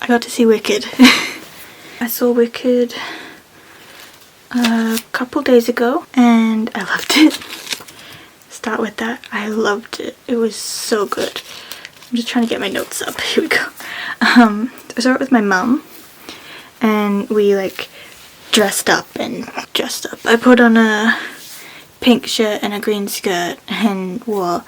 I got to see Wicked. I saw Wicked a couple days ago and I loved it. Start with that. I loved it. It was so good. I'm just trying to get my notes up. Here we go. I saw it with my mum and we like dressed up. I put on a pink shirt and a green skirt and wore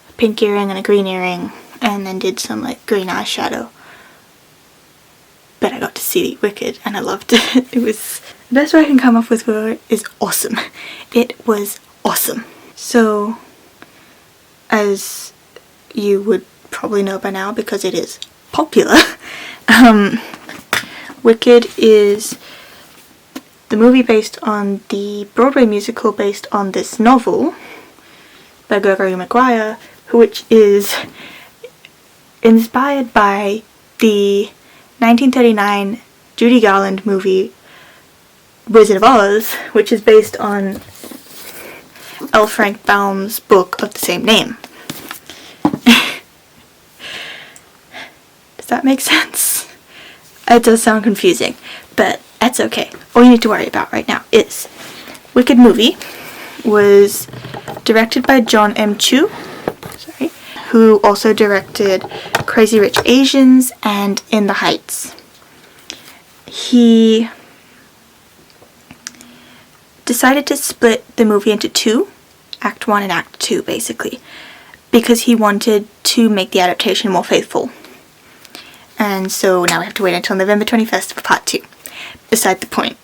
a pink earring and a green earring and then did some like green eyeshadow. But I got to see Wicked and I loved it. It was, the best way I can come up with for it is awesome. It was awesome. So, as you would probably know by now because it is popular, Wicked is the movie based on the Broadway musical based on this novel by Gregory Maguire, which is inspired by the 1939 Judy Garland movie Wizard of Oz, which is based on L. Frank Baum's book of the same name. Does that make sense? It does sound confusing, but that's okay. All you need to worry about right now is Wicked movie was directed by John M. Chu, who also directed Crazy Rich Asians and In the Heights. He decided to split the movie into two, Act 1 and Act 2 basically, because he wanted to make the adaptation more faithful. And so now we have to wait until November 21st for part 2. Beside the point.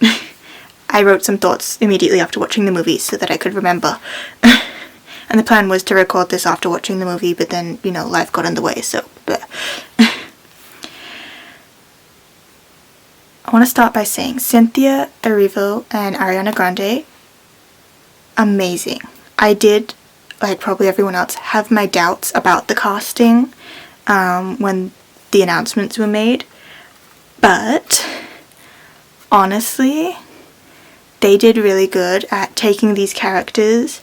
I wrote some thoughts immediately after watching the movie so that I could remember. And the plan was to record this after watching the movie, but then, you know, life got in the way, so... I want to start by saying Cynthia Erivo and Ariana Grande, amazing. I did, like probably everyone else, have my doubts about the casting when the announcements were made, but honestly, they did really good at taking these characters,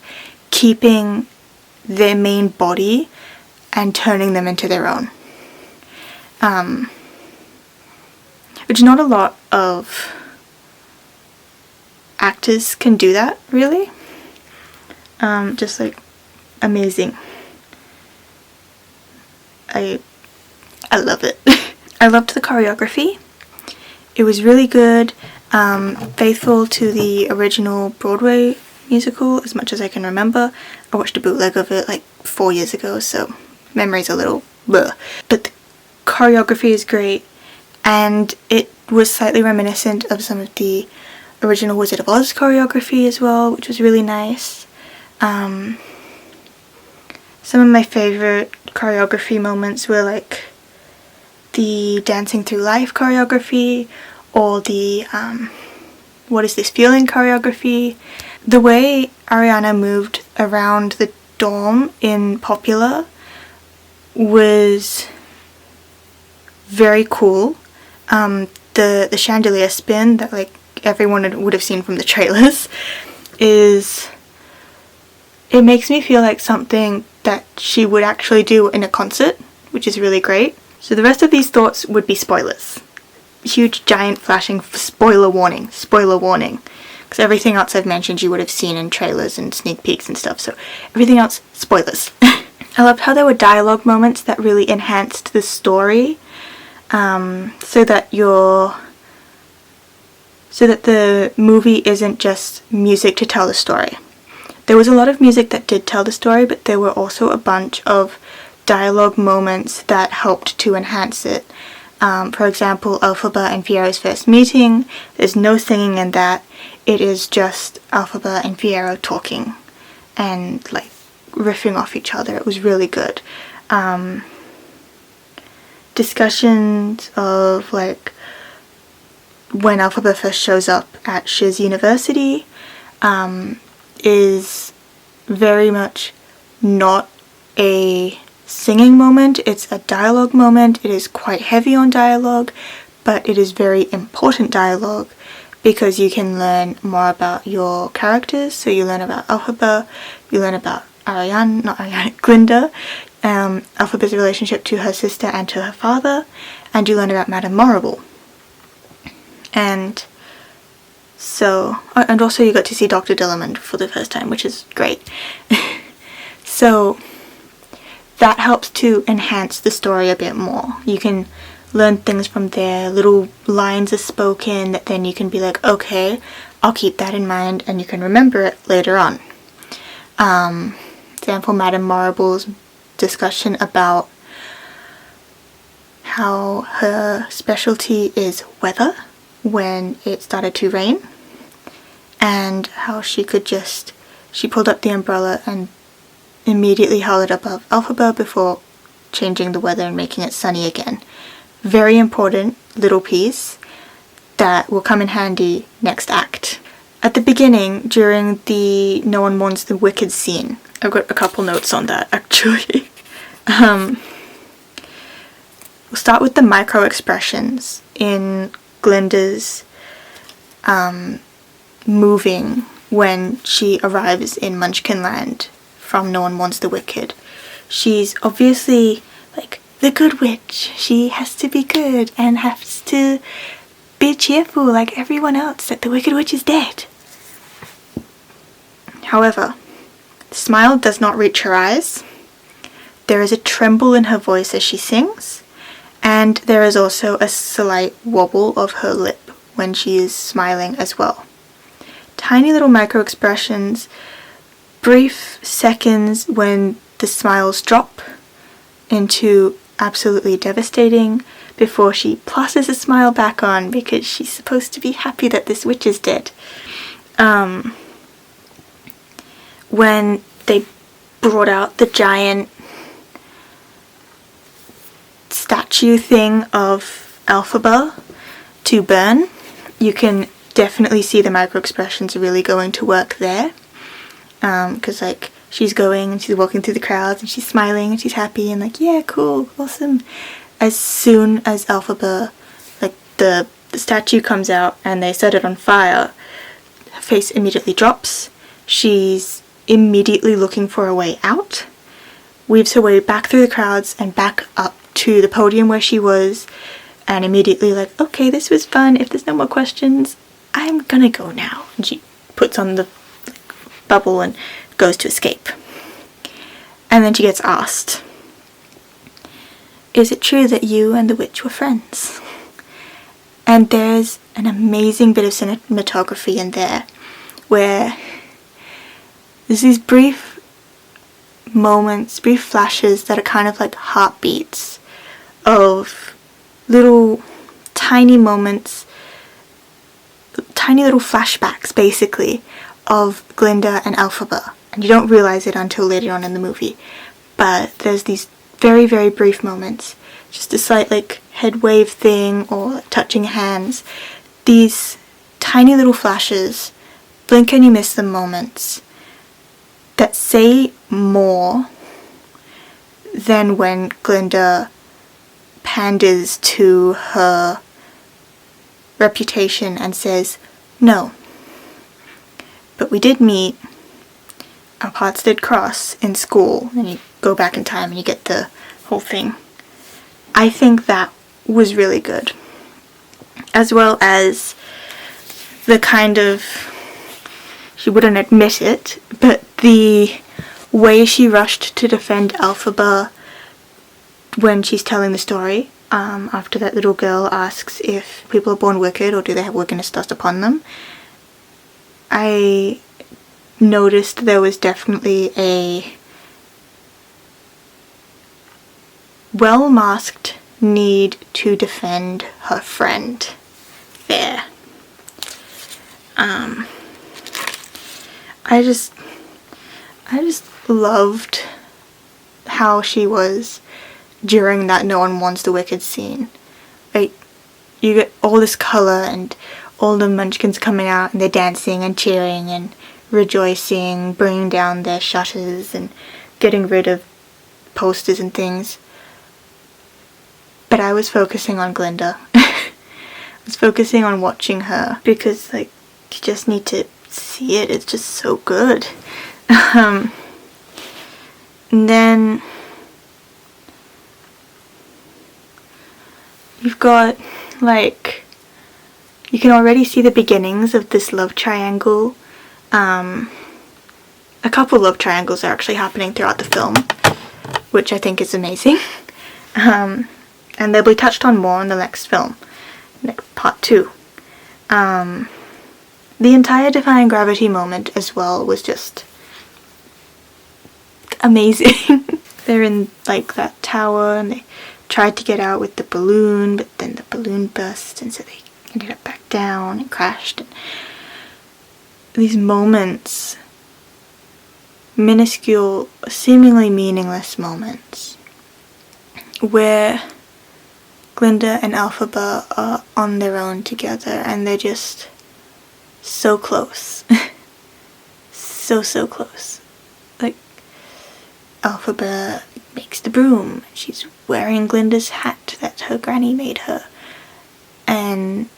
keeping their main body, and turning them into their own. Which not a lot of actors can do that, really. Just like amazing. I love it. I loved the choreography. It was really good, faithful to the original Broadway musical as much as I can remember. I watched a bootleg of it like 4 years ago, so memory's a little bleh. But the choreography is great, and it was slightly reminiscent of some of the original Wizard of Oz choreography as well, which was really nice. Some of my favourite choreography moments were like the Dancing Through Life choreography, or the What Is This Feeling choreography. The way Ariana moved around the dorm in Popular was very cool. The chandelier spin that like everyone would have seen from the trailers it makes me feel like something that she would actually do in a concert, which is really great. So the rest of these thoughts would be spoilers. Huge, giant, flashing spoiler warning. Spoiler warning. Because everything else I've mentioned you would have seen in trailers and sneak peeks and stuff, so everything else, spoilers. I loved how there were dialogue moments that really enhanced the story, so that the movie isn't just music to tell the story. There was a lot of music that did tell the story, but there were also a bunch of dialogue moments that helped to enhance it. For example, Elphaba and Fiero's first meeting, there's no singing in that. It is just Elphaba and Fiero talking and like riffing off each other. It was really good. Discussions of like when Elphaba first shows up at Shiz University is very much not a singing moment, it's a dialogue moment. It is quite heavy on dialogue, but it is very important dialogue because you can learn more about your characters. So you learn about Elphaba, you learn about Glinda, Elphaba's relationship to her sister and to her father, and you learn about Madame Morrible. And so, and also you got to see Dr. Dillamond for the first time, which is great. So that helps to enhance the story a bit more. You can learn things from there, little lines are spoken that then you can be like, okay, I'll keep that in mind, and you can remember it later on. Example, Madame Morrible's discussion about how her specialty is weather when it started to rain, and how she pulled up the umbrella and immediately held it above Elphaba before changing the weather and making it sunny again. Very important little piece that will come in handy next act. At the beginning, during the No One Mourns the Wicked scene, I've got a couple notes on that actually. We'll start with the micro expressions in Glinda's moving when she arrives in Munchkinland from No One Mourns the Wicked. She's obviously like the good witch. She has to be good and has to be cheerful like everyone else that the Wicked Witch is dead. However, the smile does not reach her eyes. There is a tremble in her voice as she sings, and there is also a slight wobble of her lip when she is smiling as well. Tiny little micro expressions, brief seconds when the smiles drop into absolutely devastating before she plasters a smile back on because she's supposed to be happy that this witch is dead. When they brought out the giant statue thing of Elphaba to burn, you can definitely see the micro expressions really going to work there. Because like she's going and she's walking through the crowds and she's smiling and she's happy and like, yeah, cool, awesome. As soon as Elphaba, like the statue comes out and they set it on fire, her face immediately drops. She's immediately looking for a way out, weaves her way back through the crowds and back up to the podium where she was, and immediately like, okay, this was fun, if there's no more questions, I'm gonna go now. And she puts on the bubble and goes to escape. And then she gets asked, is it true that you and the witch were friends? And there's an amazing bit of cinematography in there where there's these brief moments, brief flashes that are kind of like heartbeats of little tiny moments, tiny little flashbacks basically of Glinda and Elphaba. And you don't realize it until later on in the movie. But there's these very, very brief moments, just a slight like head wave thing or like, touching hands. These tiny little flashes, blink and you miss them moments that say more than when Glinda panders to her reputation and says, no, but we did meet, our paths did cross in school, and you go back in time and you get the whole thing. I think that was really good. As well as the kind of, she wouldn't admit it, but the way she rushed to defend Elphaba when she's telling the story, after that little girl asks if people are born wicked or do they have wickedness thrust upon them. I noticed there was definitely a well-masked need to defend her friend there. I just loved how she was during that No One Wants the Wicked scene. Like, you get all this colour and all the munchkins coming out and they're dancing and cheering and rejoicing, bringing down their shutters and getting rid of posters and things. But I was focusing on Glinda. I was focusing on watching her because, like, you just need to see it. It's just so good. And then you've got, like, you can already see the beginnings of this love triangle. A couple love triangles are actually happening throughout the film, which I think is amazing. And they'll be touched on more in the next film, part 2. The entire Defying Gravity moment as well was just amazing. They're in, like, that tower, and they tried to get out with the balloon, but then the balloon burst, and so they ended up back down and crashed. And these moments, minuscule, seemingly meaningless moments, where Glinda and Elphaba are on their own together, and they're just so close. so close. Like, Elphaba makes the broom. She's wearing Glinda's hat that her granny made her. And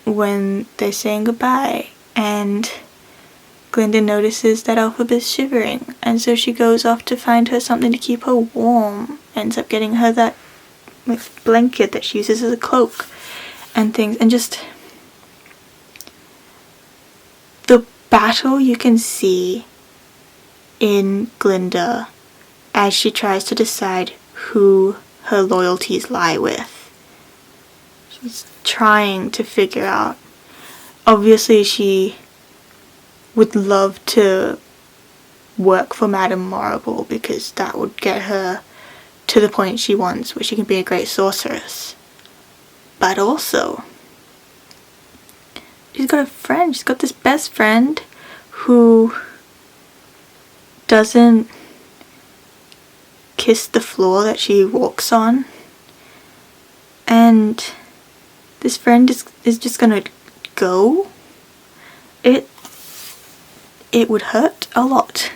when they're saying goodbye, and Glinda notices that Elphaba's shivering, and so she goes off to find her something to keep her warm. Ends up getting her that blanket that she uses as a cloak and things, and just the battle you can see in Glinda as she tries to decide who her loyalties lie with. She's trying to figure out. Obviously she would love to work for Madame Marble because that would get her to the point she wants, where she can be a great sorceress. But also, she's got a friend. She's got this best friend who doesn't kiss the floor that she walks on. And this friend is just gonna go. It would hurt a lot.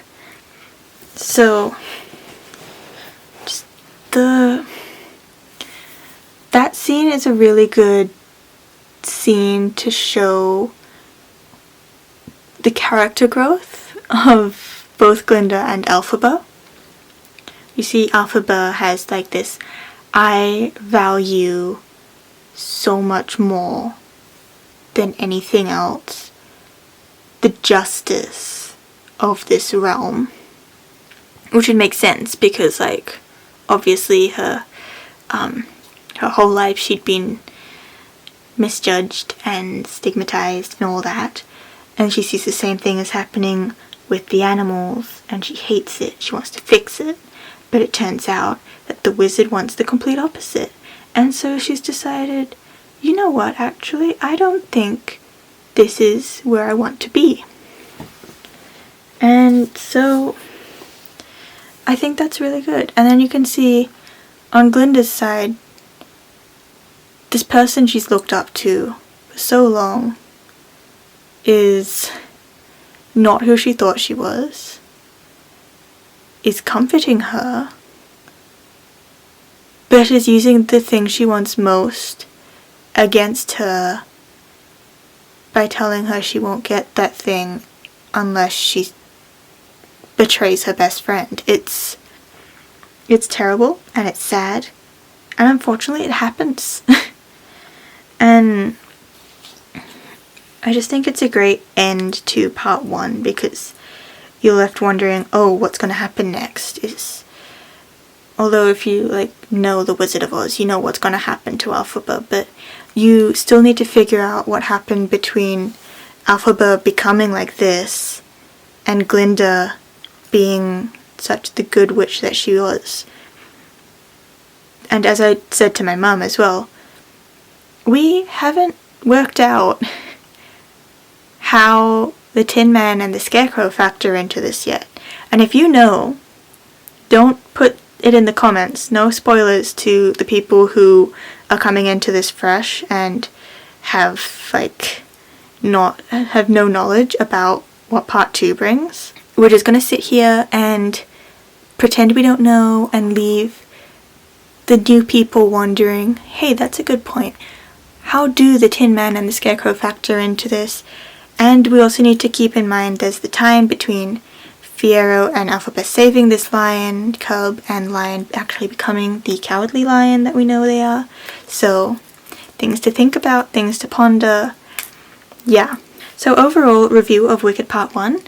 So just that scene is a really good scene to show the character growth of both Glinda and Elphaba. You see, Elphaba has like this, I value so much more than anything else the justice of this realm, which would make sense because, like, obviously her whole life she'd been misjudged and stigmatized and all that, and she sees the same thing as happening with the animals, and she hates it. She wants to fix it, but it turns out that the wizard wants the complete opposite, and so she's decided, you know what, actually, I don't think this is where I want to be. And so I think that's really good. And then you can see on Glinda's side, this person she's looked up to for so long is not who she thought she was, is comforting her, but is using the thing she wants most against her by telling her she won't get that thing unless she betrays her best friend. It's terrible and it's sad, and unfortunately it happens. And I just think it's a great end to part 1 because you're left wondering, oh, what's going to happen next? Although if you know the Wizard of Oz, you know what's going to happen to Elphaba, but you still need to figure out what happened between Elphaba becoming like this and Glinda being such the good witch that she was. And as I said to my mum as well, we haven't worked out how the Tin Man and the Scarecrow factor into this yet. And if you know, don't put it in the comments. No spoilers to the people who are coming into this fresh and have no knowledge about what part 2 brings. We're just gonna sit here and pretend we don't know and leave the new people wondering, hey, that's a good point. How do the Tin Man and the Scarecrow factor into this? And we also need to keep in mind there's the time between Fiero and Alphabet saving this lion cub, and lion actually becoming the cowardly lion that we know they are. So things to think about, things to ponder. Yeah. So overall review of Wicked Part 1.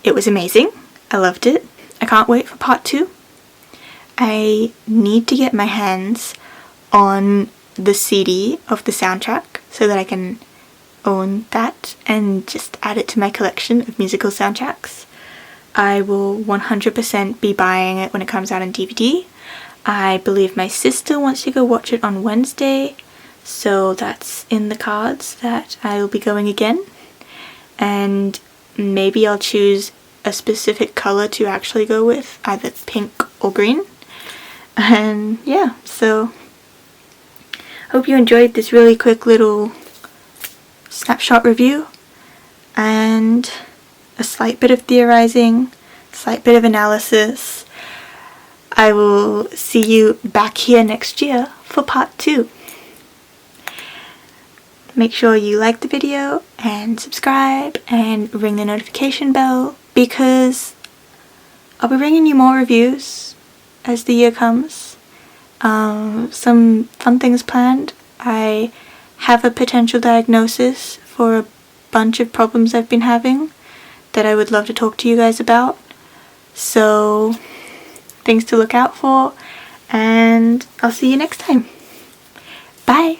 It was amazing. I loved it. I can't wait for Part 2. I need to get my hands on the CD of the soundtrack so that I can own that and just add it to my collection of musical soundtracks. I will 100% be buying it when it comes out on DVD. I believe my sister wants to go watch it on Wednesday, so that's in the cards that I will be going again. And maybe I'll choose a specific colour to actually go with, either pink or green. And yeah, so hope you enjoyed this really quick little snapshot review and a slight bit of theorizing, slight bit of analysis. I will see you back here next year for Part 2. Make sure you like the video and subscribe and ring the notification bell, because I'll be bringing you more reviews as the year comes. Some fun things planned. I have a potential diagnosis for a bunch of problems I've been having that I would love to talk to you guys about. So things to look out for, and I'll see you next time. Bye!